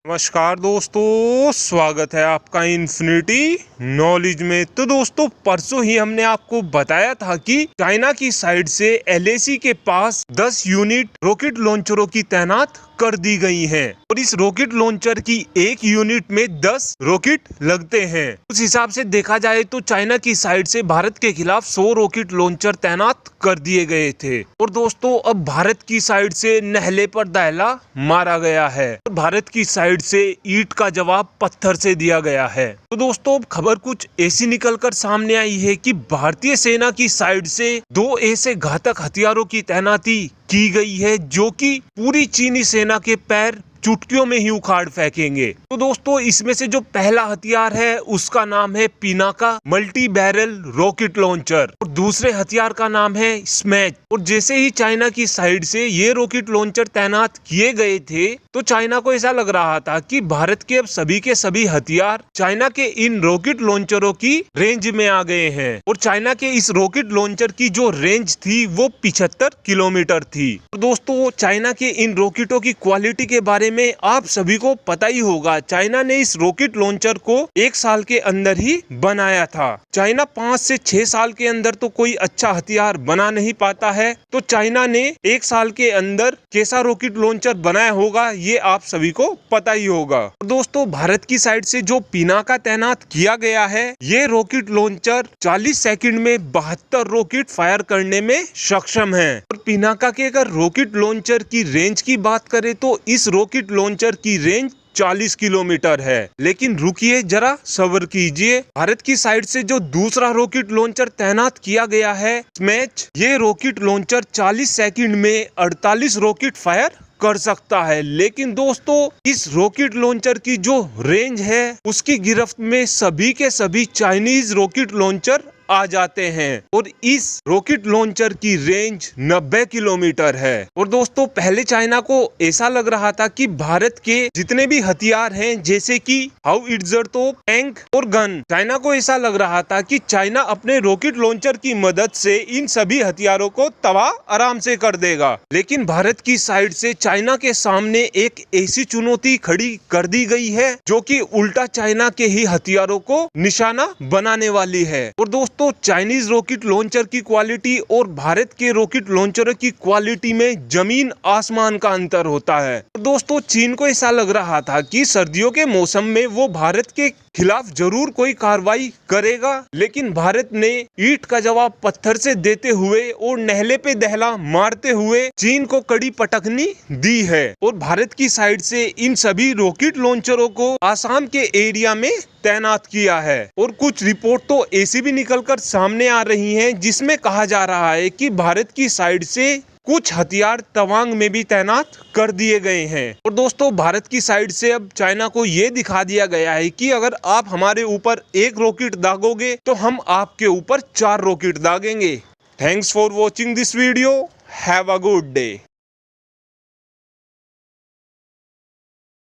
नमस्कार दोस्तों, स्वागत है आपका इन्फिनिटी नॉलेज में। तो दोस्तों, परसों ही हमने आपको बताया था कि चाइना की साइड से एलएसी के पास 10 यूनिट रॉकेट लॉन्चरों की तैनात कर दी गई हैं और इस रॉकेट लॉन्चर की एक यूनिट में 10 रॉकेट लगते हैं। उस हिसाब से देखा जाए तो चाइना की साइड से भारत के खिलाफ 100 रॉकेट लॉन्चर तैनात कर दिए गए थे और दोस्तों अब भारत की साइड से नहले पर दहला मारा गया है। तो भारत की साइड से ईंट का जवाब पत्थर से दिया गया है। तो दोस्तों अब खबर कुछ ऐसी निकलकर सामने आई है कि भारतीय सेना की साइड से 2 ऐसे घातक हथियारों की तैनाती की गई है जो कि पूरी चीनी सेना के पैर चुटकियों में ही उखाड़ फेंकेंगे। तो दोस्तों इसमें से जो पहला हथियार है उसका नाम है Pinaka multi barrel rocket launcher और दूसरे हथियार का नाम है स्मैच। और जैसे ही चाइना की साइड से ये रॉकेट लॉन्चर तैनात किए गए थे तो चाइना को ऐसा लग रहा था कि भारत के अब सभी के सभी हथियार चाइना के इन रॉकेट लॉन्चरों की रेंज में आ गए हैं और चाइना के इस रॉकेट लॉन्चर की जो रेंज थी वो 75 किलोमीटर थी। तो दोस्तों चाइना के इन रॉकेटों की क्वालिटी के बारे में आप सभी को पता ही होगा। चाइना ने इस रॉकेट लॉन्चर को 1 साल के अंदर ही बनाया था। चाइना 5 से 6 साल के अंदर तो कोई अच्छा हथियार बना नहीं पाता है, तो चाइना ने 1 साल के अंदर कैसा रॉकेट लॉन्चर बनाया होगा ये आप सभी को पता ही होगा। दोस्तों भारत की साइड से जो पिनाका तैनात किया गया है ये रॉकेट लॉन्चर 40 सेकंड में 72 रॉकेट फायर करने में सक्षम है। और पिनाका के अगर रॉकेट लॉन्चर की रेंज की बात करें तो इस रॉकेट लॉन्चर की रेंज 40 किलोमीटर है। लेकिन रुकिए जरा सब्र कीजिए, भारत की साइड से जो दूसरा रॉकेट लॉन्चर तैनात किया गया है स्मैच, ये रॉकेट लॉन्चर 40 सेकंड में 48 रॉकेट फायर कर सकता है। लेकिन दोस्तों इस रॉकेट लॉन्चर की जो रेंज है उसकी गिरफ्त में सभी के सभी चाइनीज रॉकेट लॉन्चर आ जाते हैं और इस रॉकेट लॉन्चर की रेंज 90 किलोमीटर है। और दोस्तों पहले चाइना को ऐसा लग रहा था कि भारत के जितने भी हथियार हैं जैसे कि हाउइट्जर तोप, टैंक और गन, चाइना को ऐसा लग रहा था कि चाइना अपने रॉकेट लॉन्चर की मदद से इन सभी हथियारों को तबाह आराम से कर देगा। लेकिन भारत की साइड से चाइना के सामने एक ऐसी चुनौती खड़ी कर दी गई है जो कि उल्टा चाइना के ही हथियारों को निशाना बनाने वाली है। और दोस्तों चाइनीज रॉकेट लॉन्चर की क्वालिटी और भारत के रॉकेट लॉन्चर की क्वालिटी में जमीन आसमान का अंतर होता है। दोस्तों चीन को ऐसा लग रहा था कि सर्दियों के मौसम में वो भारत के खिलाफ जरूर कोई कार्रवाई करेगा, लेकिन भारत ने ईंट का जवाब पत्थर से देते हुए और नहले पे दहला मारते हुए चीन को कड़ी पटकनी दी है। और भारत की साइड से इन सभी रॉकेट लॉन्चरों को आसाम के एरिया में तैनात किया है। और कुछ रिपोर्ट तो ऐसी भी निकलकर सामने आ रही हैं जिसमें कहा जा रहा है कि भारत की साइड से कुछ हथियार तवांग में भी तैनात कर दिए गए हैं। और दोस्तों भारत की साइड से अब चाइना को ये दिखा दिया गया है कि अगर आप हमारे ऊपर 1 रॉकेट दागोगे तो हम आपके ऊपर 4 रॉकेट दागेंगे। Thanks for watching this video. Have a good day.